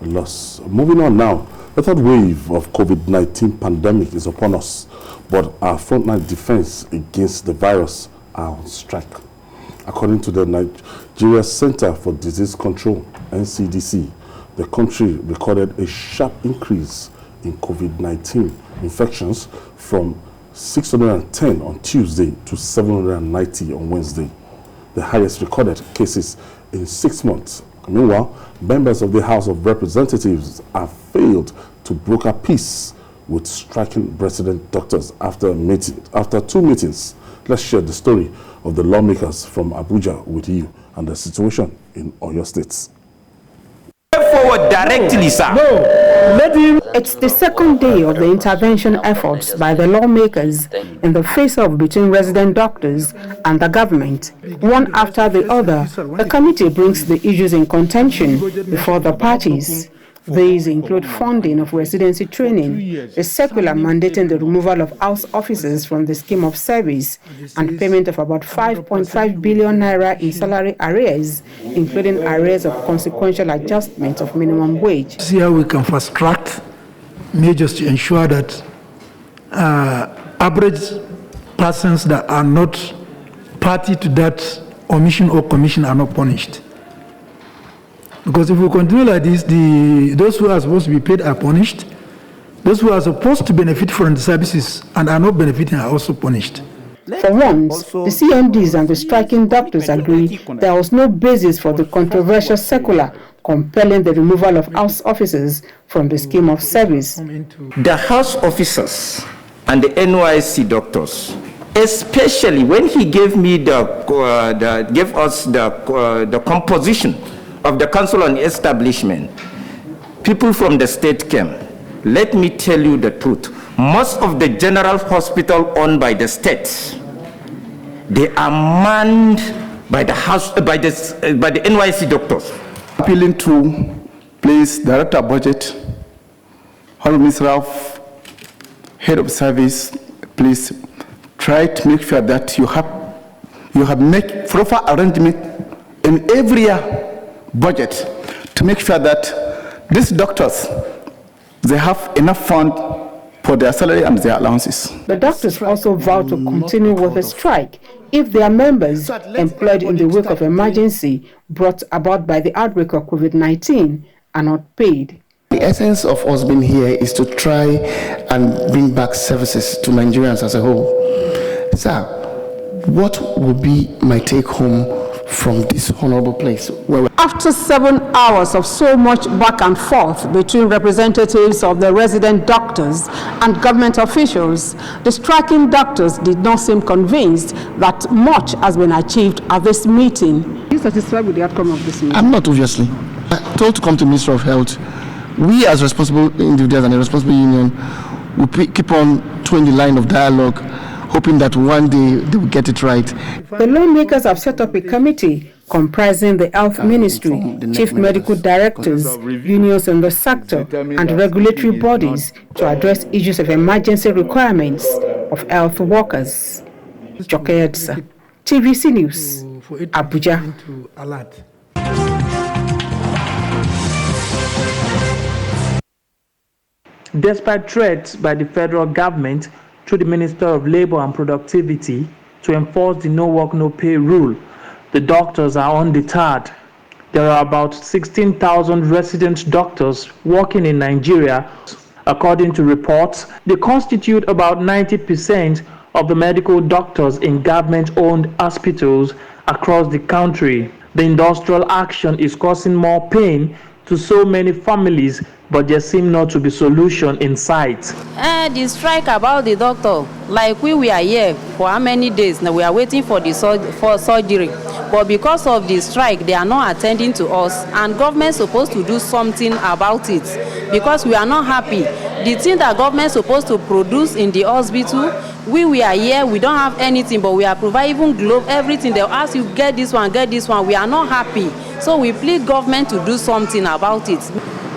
loss. Moving on now, the third wave of COVID-19 pandemic is upon us, but our frontline defense against the virus are on strike. According to the Nigeria Center for Disease Control, NCDC, the country recorded a sharp increase in COVID-19 infections from 610 on Tuesday to 790 on Wednesday, the highest recorded cases in 6 months. Meanwhile, members of the House of Representatives have failed to broker peace with striking resident doctors after two meetings. Let's share the story of the lawmakers from Abuja with you and the situation in Oyo State. Forward directly, sir. It's the second day of the intervention efforts by the lawmakers in the face-off between resident doctors and the government. One after the other, the committee brings the issues in contention before the parties. These include funding of residency training, a circular mandating the removal of house officers from the scheme of service, and payment of about 5.5 billion naira in salary arrears, including arrears of consequential adjustment of minimum wage. See how we can fast-track measures to ensure that average persons that are not party to that omission or commission are not punished. Because if we continue like this, those who are supposed to be paid are punished. Those who are supposed to benefit from the services and are not benefiting are also punished. For once, the CMDs and the striking doctors agree there was no basis for the controversial circular compelling the removal of house officers from the scheme of service. The house officers and the NYC doctors, especially when he gave me gave us the composition of the Council on Establishment, people from the state came. Let me tell you the truth. Most of the general hospital owned by the state, they are manned by the NYC doctors. Appealing to, please, Director Budget, Honorable Mr. Ralph, Head of Service, please try to make sure that you have made proper arrangement in every year budget to make sure that these doctors, they have enough fund for their salary and their allowances. The doctors also vow to continue with the strike if their members employed in the wake of emergency brought about by the outbreak of COVID-19 are not paid. The essence of us being here is to try and bring back services to Nigerians as a whole. Sir, what will be my take home from this honorable place? After 7 hours of so much back and forth between representatives of the resident doctors and government officials, the striking doctors did not seem convinced that much has been achieved at this meeting. Are you satisfied with the outcome of this meeting? I'm not, obviously. I'm told to come to Minister of Health. We as responsible individuals and a responsible union will keep on towing the line of dialogue, hoping that one day they will get it right. The lawmakers have set up a committee comprising the Health Ministry, Chief Medical Directors, unions in the sector, and regulatory bodies to address issues of emergency requirements of health workers. Jokeyedsa, TVC News, Abuja. Despite threats by the federal government through the Minister of Labour and Productivity to enforce the no work, no pay rule, the doctors are undeterred. There are about 16,000 resident doctors working in Nigeria. According to reports, they constitute about 90% of the medical doctors in government-owned hospitals across the country. The industrial action is causing more pain to so many families, but there seem not to be solution in sight. The strike about the doctor, like we are here for how many days now, we are waiting for the surgery, but because of the strike they are not attending to us, and government is supposed to do something about it because we are not happy. The thing that government is supposed to produce in the hospital, we are here, we don't have anything, but we are providing even glove, everything. They'll ask you get this one, we are not happy. So we plead government to do something about it.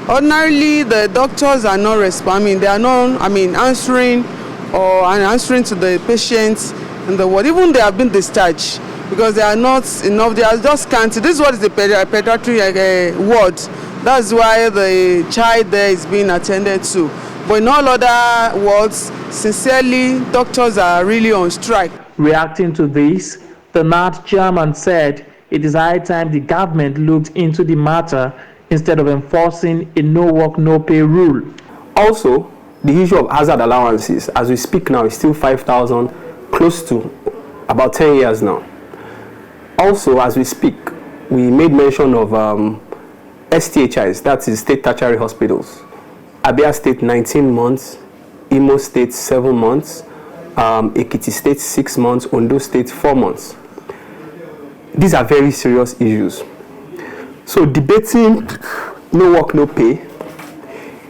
Ordinarily, the doctors are not responding. They are not, answering to the patients and the ward. Even they have been discharged because they are not enough. They are just scanty. This is what is the pediatric ward. That's why the child there is being attended to. But in all other words, sincerely, doctors are really on strike. Reacting to this, the NAT chairman said it is high time the government looked into the matter instead of enforcing a no work, no pay rule. Also, the issue of hazard allowances, as we speak now, is still 5,000, close to about 10 years now. Also, as we speak, we made mention of STHIs, that is state tertiary hospitals. Abia State 19 months, Imo State 7 months, Ekiti State 6 months, Ondo State 4 months. These are very serious issues. So debating no work, no pay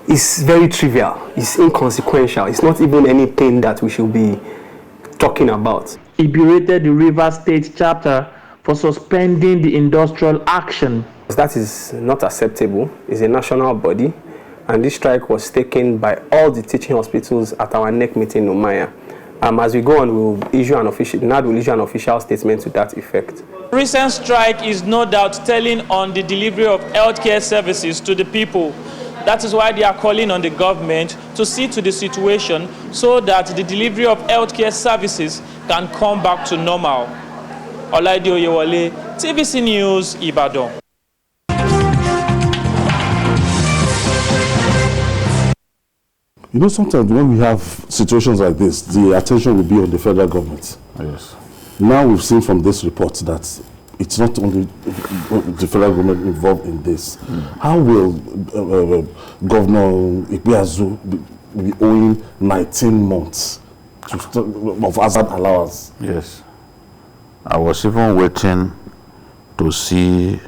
is very trivial, it's inconsequential, it's not even anything that we should be talking about. He berated the Rivers State chapter for suspending the industrial action. That is not acceptable. It's a national body, and this strike was taken by all the teaching hospitals at our NEC meeting in Umaya. As we go on, we'll issue an official, NAD will issue an official statement to that effect. Recent strike is no doubt telling on the delivery of healthcare services to the people. That is why they are calling on the government to see to the situation so that the delivery of healthcare services can come back to normal. Olaide Oyewole, TVC News, Ibadan. You know, sometimes when we have situations like this, the attention will be on the federal government. Yes. Now we've seen from this report that it's not only the federal government involved in this. How will Governor Ikpeazu be owing 19 months of hazard allowance? Yes. I was even waiting to see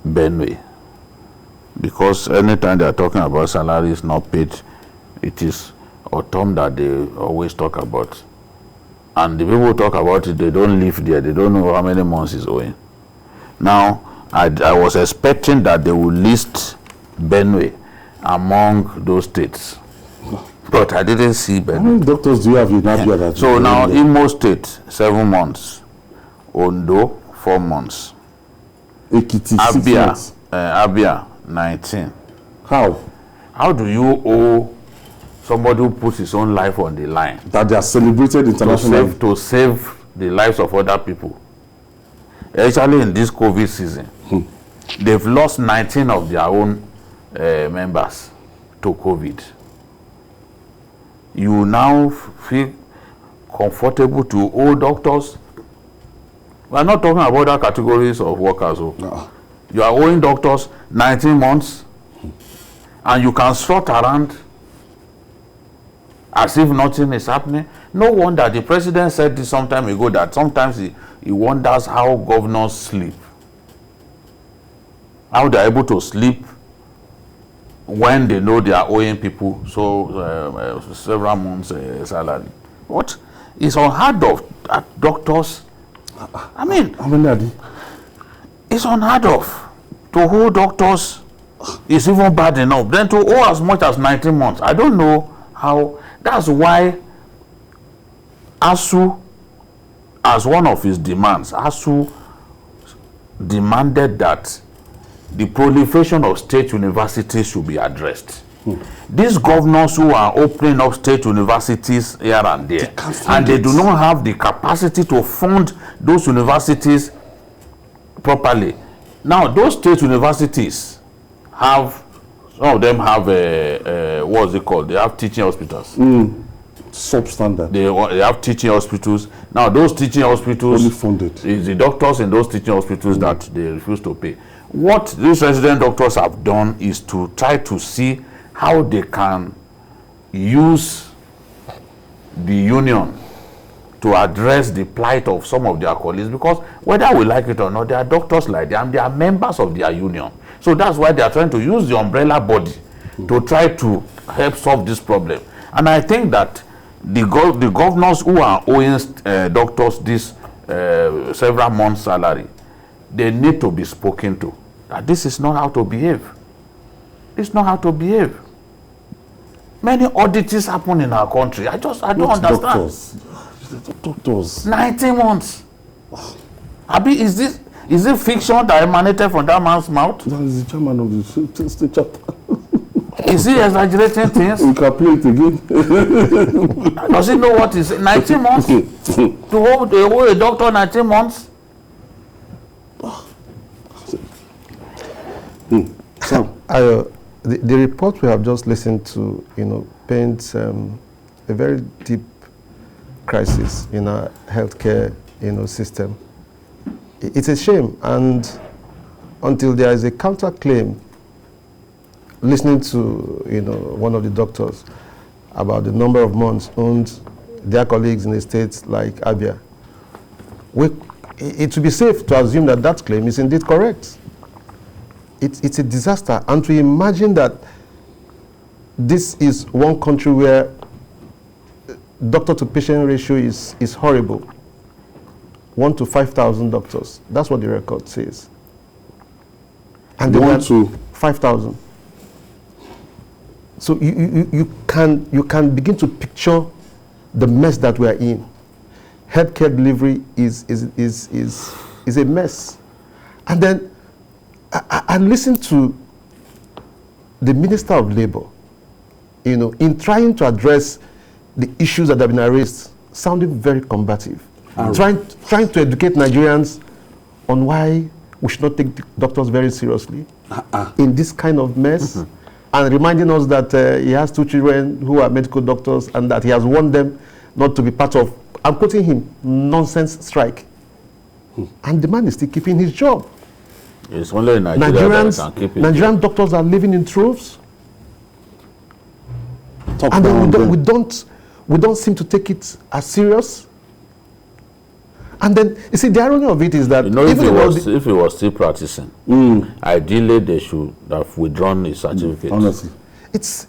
Benue, because anytime they are talking about salaries not paid, it is autumn that they always talk about. And the people talk about it, they don't live there, they don't know how many months is owing. Now, I was expecting that they would list Benue among those states, but I didn't see Benue. How many doctors do you have in Abia? That So now, Imo State, 7 months. Ondo, 4 months. Ekiti, 6 months. Abia, 19. How do you owe somebody who puts his own life on the line? That they are celebrated internationally. To save the lives of other people. Especially in this COVID season. They've lost 19 of their own members to COVID. You now feel comfortable to owe doctors. We are not talking about other categories of workers. No. You are owing doctors 19 months, and you can sort around as if nothing is happening. No wonder the president said this some time ago, that sometimes he wonders how governors sleep. How they are able to sleep when they know they are owing people several months salary. What is unheard of at doctors? I mean, it's unheard of. To hold doctors is even bad enough. Then to owe as much as 19 months. I don't know how. That's why ASU, as one of his demands, ASU demanded that the proliferation of state universities should be addressed. These governors who are opening up state universities here and there, and they do not have the capacity to fund those universities properly. Now, those state universities have, some of them have what's it called? They have teaching hospitals. Substandard. They have teaching hospitals. Now, those teaching hospitals, only funded. It's the doctors in those teaching hospitals that they refuse to pay. What these resident doctors have done is to try to see how they can use the union to address the plight of some of their colleagues, because whether we like it or not, they are doctors like them, they are members of their union. So that's why they are trying to use the umbrella body to try to help solve this problem. And I think that the governors who are owing doctors this several months salary, they need to be spoken to. That this is not how to behave. It's not how to behave. Many audits happen in our country. I don't understand. Doctors. 19 months. Abi, is Is it fiction that emanated from that man's mouth? That is the chairman of the state chapter. Is he exaggerating things? We can play it again. Does he know what is 19 months? To hold a doctor 19 months? Sam. The report we have just listened to, paints a very deep crisis in our healthcare, system. It's a shame, and until there is a counterclaim, listening to, one of the doctors about the number of months owned their colleagues in the states like Abia, it would be safe to assume that that claim is indeed correct. It's a disaster, and to imagine that this is one country where doctor-to-patient ratio is horrible. 1 to 5,000 doctors. That's what the record says. And 1 to 5,000. So you can begin to picture the mess that we are in. Healthcare delivery is a mess. And then I listened to the Minister of Labour, in trying to address the issues that have been raised, sounding very combative. Trying to educate Nigerians on why we should not take doctors very seriously in this kind of mess, and reminding us that he has 2 children who are medical doctors and that he has warned them not to be part of, I'm quoting him, nonsense strike. And the man is still keeping his job. It's only in Nigeria that can keep it. Nigerian doctors are living in troves. And then we don't seem to take it as serious. And then, you see, the irony of it is that if he was still practicing, ideally they should have withdrawn his certificate. Honestly, it's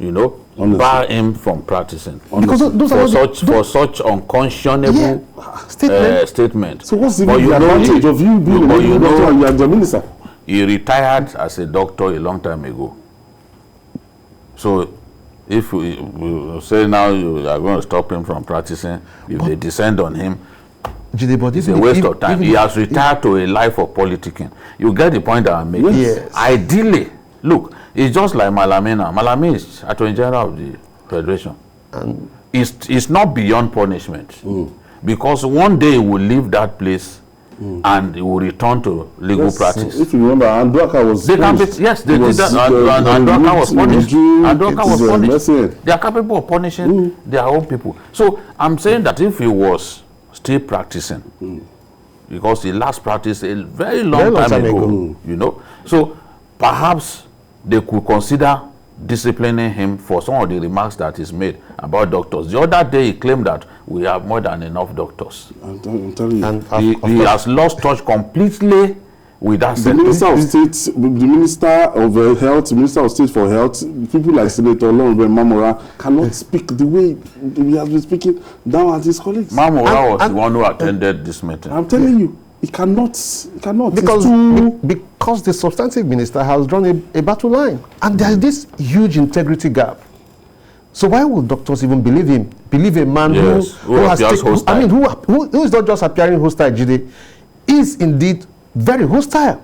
bar him from practicing for such unconscionable statement. So what's the advantage of you being a doctor and you are the minister? He retired as a doctor a long time ago. So if we say now you are going to stop him from practicing, if they descend on him, it's a waste of time. He has retired to a life of politicking. You get the point that I'm making. Yes. Ideally, look, it's just like Malamina. Malami is Attorney General of the Federation. And it's not beyond punishment. Because one day he will leave that place and he will return to legal practice. If you remember, Andwaka was punished. Yes, they did that. Andwaka was punished. Andwaka was punished. They are capable of punishing their own people. So I'm saying that if he was still practicing, because he last practiced a very long time ago, so perhaps they could consider disciplining him for some of the remarks that he's made about doctors. The other day he claimed that we have more than enough doctors. I'm telling you. And he has lost touch completely with that. The Minister of State, the Minister of Health, the Minister of State for Health, people like Senator Olonre Mamora cannot speak the way he has been speaking down at his colleagues. Mamora was the one who attended this meeting. I'm telling you, he cannot. Because the substantive minister has drawn a battle line, and there is this huge integrity gap. So why would doctors even believe him? Believe a man who is not just appearing hostile, Jide, is indeed very hostile.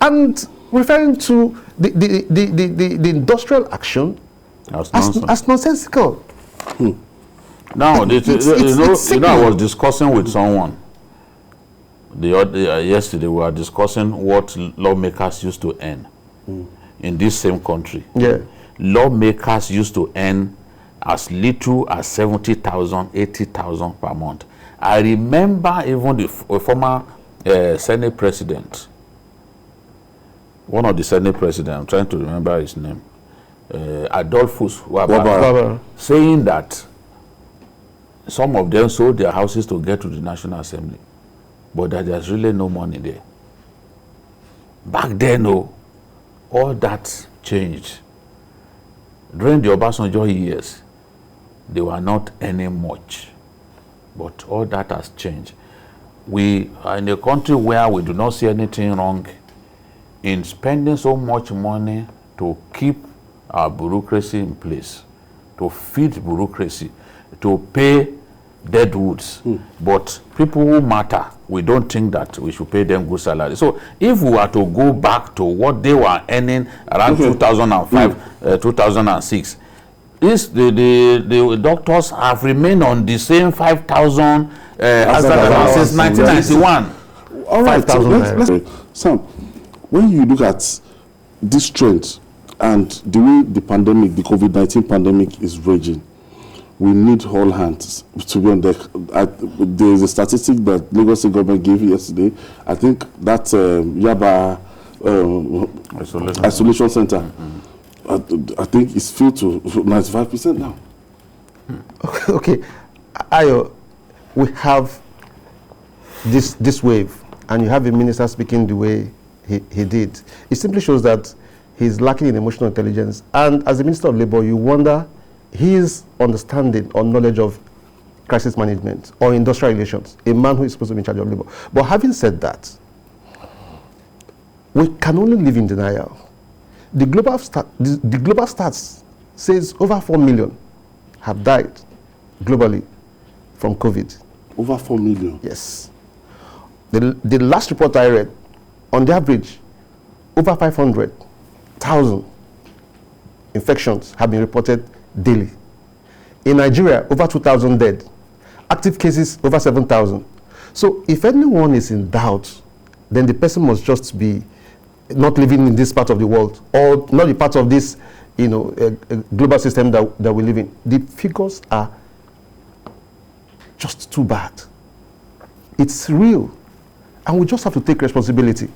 And referring to the industrial action as nonsensical. Now, I was discussing with someone yesterday. We were discussing what lawmakers used to earn in this same country. Yeah. Lawmakers used to earn as little as 70,000, 80,000 per month. I remember even the former Senate president, one of the Senate presidents, I'm trying to remember his name, Adolphus Wabara, saying that some of them sold their houses to get to the National Assembly, but that there's really no money there. Back then, all that changed. During the Obasanjo years, they were not earning much, but all that has changed. We are in a country where we do not see anything wrong in spending so much money to keep our bureaucracy in place, to feed bureaucracy, to pay dead woods. But people who matter, we don't think that we should pay them good salary. So if we were to go back to what they were earning around 2005, 2006, the doctors have remained on the same 5,000 since 1991. All right, so let's Sam, when you look at this trend and the way the pandemic, the COVID-19 pandemic is raging, we need all hands to be on deck. There is a statistic that Lagos State government gave yesterday. I think that Yaba isolation center, I think it's filled to 95% now. Okay, Ayo, we have this wave, and you have a minister speaking the way he did. It simply shows that he's lacking in emotional intelligence. And as the Minister of Labour, you wonder his understanding or knowledge of crisis management or industrial relations, a man who is supposed to be in charge of labour. But having said that, we can only live in denial. The global stats says over 4 million have died globally from COVID. Over 4 million? Yes. The last report I read, on the average, over 500,000 infections have been reported daily. In Nigeria, over 2,000 dead. Active cases, over 7,000. So if anyone is in doubt, then the person must just be not living in this part of the world, or not a part of this, global system that we live in. The figures are just too bad. It's real, and we just have to take responsibility.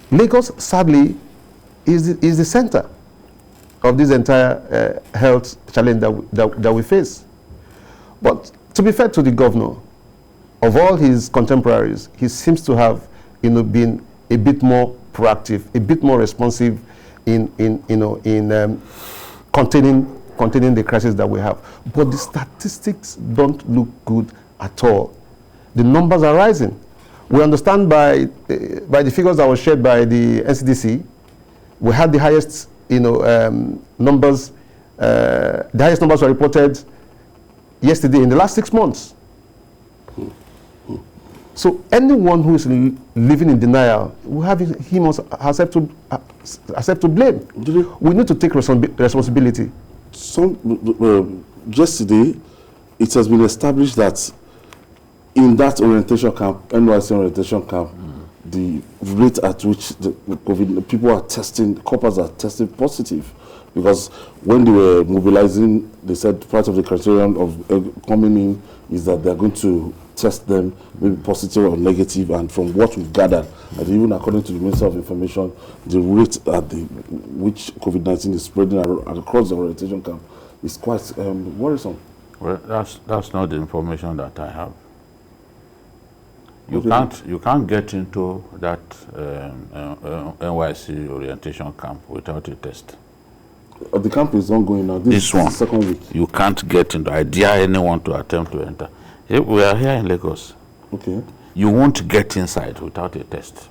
Lagos, sadly, is the center of this entire health challenge that we face. But to be fair to the governor, of all his contemporaries, he seems to have, been a bit more proactive, a bit more responsive in containing the crisis that we have. But the statistics don't look good at all. The numbers are rising. We understand by the figures that were shared by the NCDC, we had the highest numbers. The highest numbers were reported yesterday in the last 6 months. So anyone who is living in denial, we have him or herself to blame. We need to take responsibility. Yesterday, it has been established that in that orientation camp, NYC orientation camp, the rate at which the COVID people are testing, coppers are testing positive, because when they were mobilizing, they said part of the criterion of coming in is that they're going to test them, maybe positive or negative, and from what we've gathered, and even according to the Minister of Information, the rate at which COVID-19 is spreading across the orientation camp is quite worrisome. Well, that's not the information that I have. You can't get into that NYC orientation camp without a test. The camp is ongoing now. This one, the second week. You can't get into. I dare anyone to attempt to enter. We are here in Lagos. Okay. You won't get inside without a test.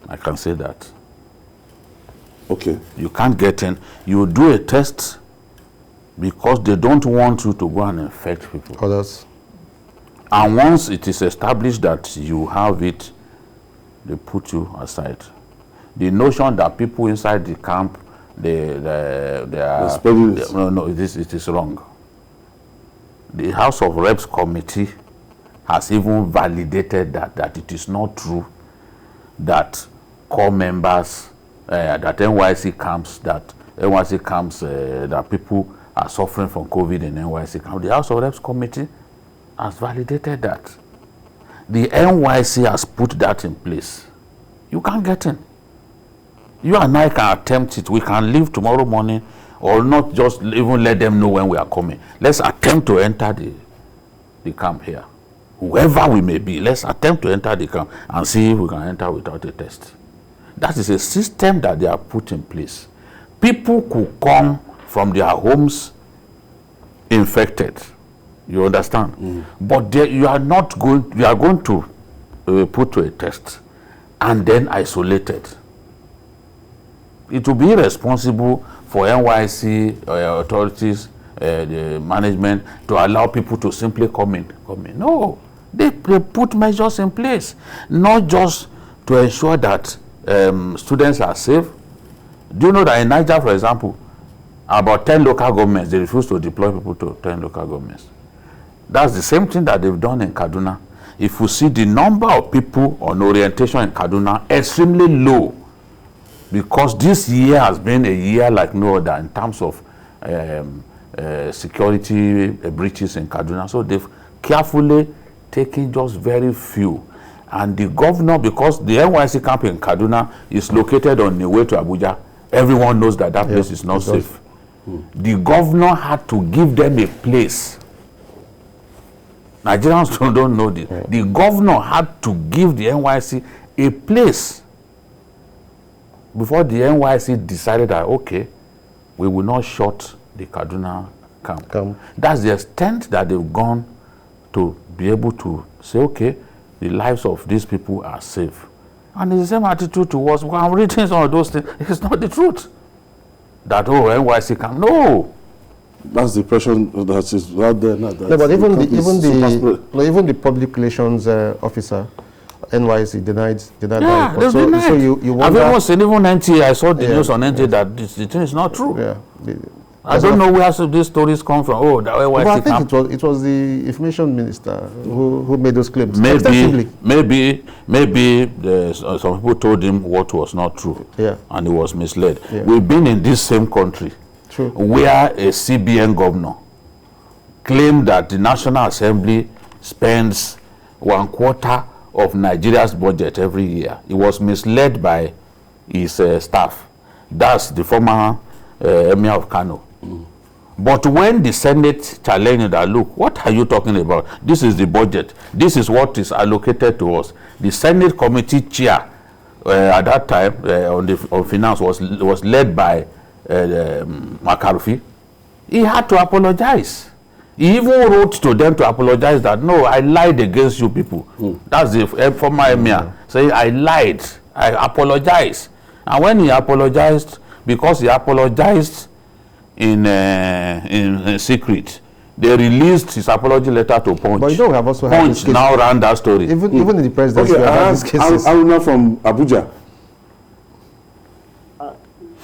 I can say that. Okay. You can't get in. You do a test because they don't want you to go and infect people. Others. And once it is established that you have it, they put you aside. The notion that people inside the camp, it is wrong. The House of Reps committee has even validated that it is not true that core members, that NYC camps, that people are suffering from COVID in NYC camp. The House of Reps committee has validated that. The NYC has put that in place. You can't get in. You and I can attempt it. We can leave tomorrow morning, or not just even let them know when we are coming. Let's attempt to enter the camp here. Whoever we may be, let's attempt to enter the camp and see if we can enter without a test. That is a system that they have put in place. People could come from their homes infected. You understand? But you are going to put to a test and then isolated. It will be irresponsible for NYC authorities the management to allow people to simply come in. No, they put measures in place, not just to ensure that students are safe. Do you know that in Niger, for example, about 10 local governments, they refuse to deploy people to 10 local governments. That's the same thing that they've done in Kaduna. If you see the number of people on orientation in Kaduna, extremely low, because this year has been a year like no other in terms of security breaches in Kaduna. So they've carefully taken just very few. And the governor, because the NYC camp in Kaduna is located on the way to Abuja, everyone knows that that place is not safe. The governor had to give them a place. Nigerians don't know this. The governor had to give the NYC a place before the NYC decided that, okay, we will not shut the Kaduna camp. That's the extent that they've gone to be able to say, okay, the lives of these people are safe. And it's the same attitude towards, well, I'm reading some of those things. It's not the truth. That, oh, NYC camp. No. That's the pressure that is out there now. No, but even the public relations officer, NYC denied that report. So you wonder. I've even seen even NTA. I saw the news on NTA that the thing is not true. Yeah. I don't know where these stories come from. Oh, the NYC well, I think it was the information minister who made those claims. Maybe some people told him what was not true, and he was misled. We've been in this same country. True. Where a CBN governor claimed that the National Assembly spends 1/4 of Nigeria's budget every year. He was misled by his staff. That's the former Emir of Kano. But when the Senate challenged that, look, what are you talking about? This is the budget. This is what is allocated to us. The Senate committee chair at that time on finance was led by Makarufi. He had to apologize. He even wrote to them to apologize that, no, I lied against you people. That's the former emir saying, I lied, I apologize. And when he apologized, because he apologized in secret, they released his apology letter to Punch. But you know, we have also had Punch now ran that story. Even in the presidency, okay, Aruna from Abuja.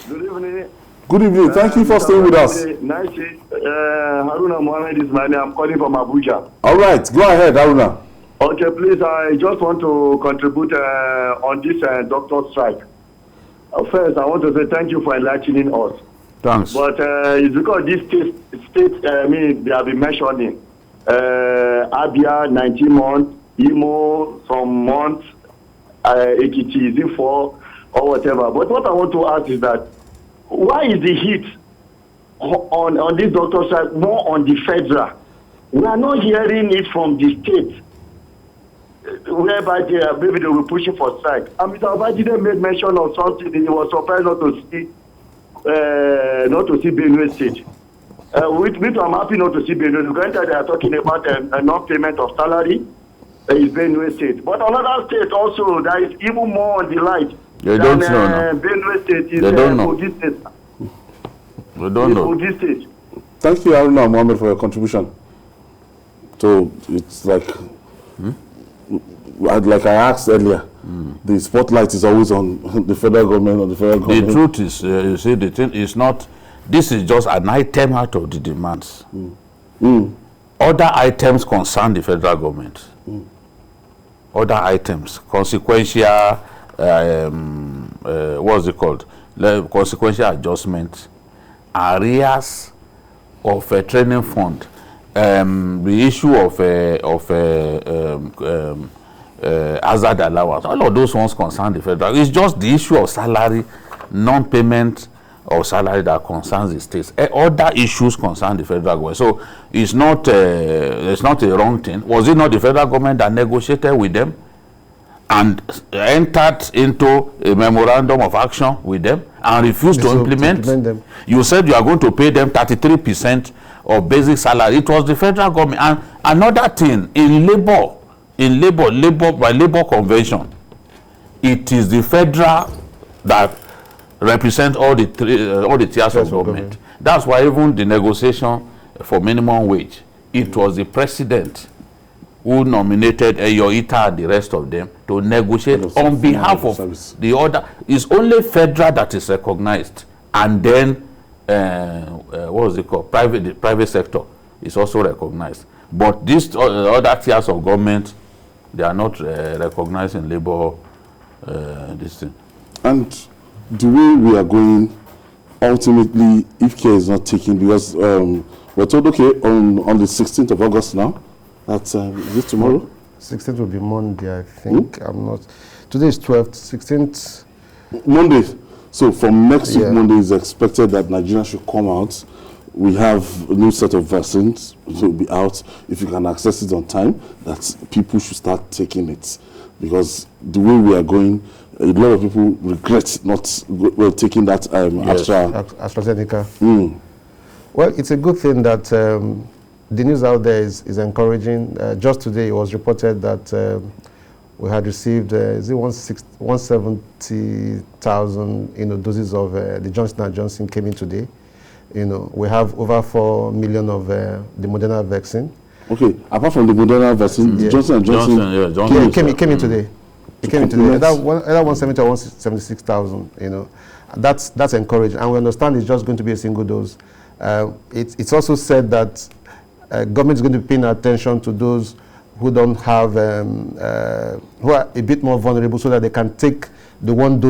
Good evening. Good evening. Thank you for staying with us. Nice. Haruna Mohammed is my name. I'm calling from Abuja. All right. Go ahead, Haruna. Okay, please. I just want to contribute on this doctor strike. First, I want to say thank you for enlightening us. Thanks. But it's because this state, they have been mentioning Abia 19 months, Imo some months, Ekiti is in 4 or whatever. But what I want to ask is that why is the heat on this doctor strike more on the federal? We are not hearing it from the state, whereby maybe they were pushing for strike. And Mr. Abajide made mention of something, he was surprised not to see Benue State. Which I'm happy not to see Benue. Granted, they are talking about a non-payment of salary in Benue State. But another state also that is even more on the light. They don't know. Benue State is Kogi State. We don't know. Kogi State. Thank you, Haruna Mohammed, for your contribution. So it's like, like I asked earlier, the spotlight is always on the federal government. The truth is, you see, the thing is not. This is just an item out of the demands. Other items concern the federal government. Other items, consequential. What's it called? Consequential adjustment, arrears of a training fund, the issue of hazard allowance. All of those ones concern the federal. It's just the issue of salary, non-payment of salary that concerns the states. Other issues concern the federal government. So it's not a wrong thing. Was it not the federal government that negotiated with them and entered into a memorandum of action with them and refused to implement them? You said you are going to pay them 33% of basic salary. It was the federal government. And another thing, by labor convention, it is the federal that represents all the tiers of government. That's why even the negotiation for minimum wage, it was the president who nominated Eyoita and the rest of them to negotiate on behalf of the other. It's only federal that is recognized, and then what was it called? The private sector is also recognized. But these other tiers of government, they are not recognizing labor this thing. And the way we are going, ultimately, if care is not taken, because we're told, okay, on the 16th of August now, that's is it tomorrow? 16th will be Monday, I think. I'm not. Today is 12th, 16th. Monday. So from next week, Monday is expected that Nigeria should come out. We have a new set of vaccines, which will be out. If you can access it on time, that people should start taking it. Because the way we are going, a lot of people regret not taking that AstraZeneca. Well, it's a good thing that the news out there is encouraging. Just today, it was reported that we had received 170,000 doses of the Johnson & Johnson came in today. We have over 4 million of the Moderna vaccine. Okay, apart from the Moderna vaccine, the Johnson & Johnson came in today. It came in today. Either 170 or 176,000. That's encouraging, and we understand it's just going to be a single dose. It's also said that government is going to be paying attention to those who don't have, who are a bit more vulnerable, so that they can take the one-off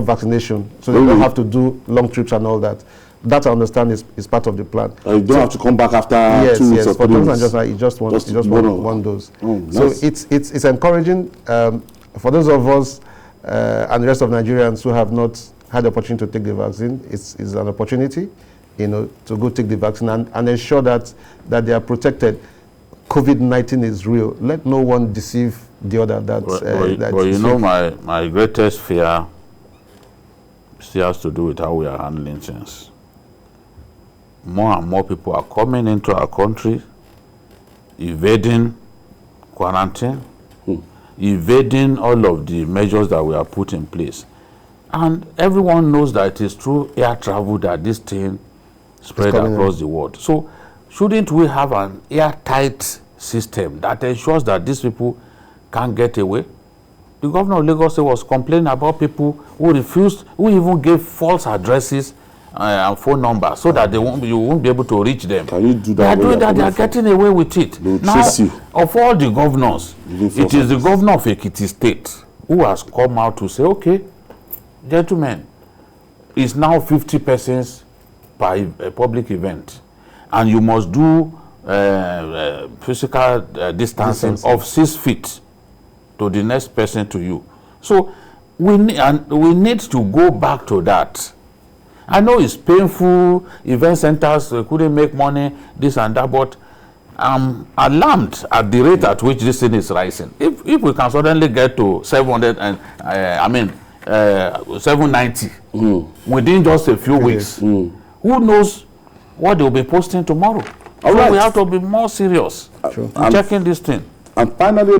vaccination, so they don't have to do long trips and all that. That I understand is part of the plan. You don't have to come back after 2 weeks or 3 weeks. It's just one dose. Nice. So it's encouraging for those of us and the rest of Nigerians who have not had the opportunity to take the vaccine. It's an opportunity, to go take the vaccine and ensure that they are protected. COVID-19 is real. Let no one deceive the other. My greatest fear still has to do with how we are handling things. More and more people are coming into our country, evading quarantine, evading all of the measures that we have put in place. And everyone knows that it is through air travel that this thing spread across the world. So shouldn't we have an airtight system that ensures that these people can't get away? The governor of Lagos was complaining about people who even gave false addresses and phone numbers so that you won't be able to reach them. Can you do that? They are doing that. They are getting away with it. Now, of all the governors, it is the governor of Ekiti State who has come out to say, okay, gentlemen, it's now 50 persons per public event, and you must do physical distancing of 6 feet to the next person to you. So we need to go back to that. I know it's painful, event centers couldn't make money, this and that, but I'm alarmed at the rate at which this thing is rising. If we can suddenly get to 790 within just a few weeks, who knows what they'll be posting tomorrow? So we have to be more serious in checking this thing. And finally,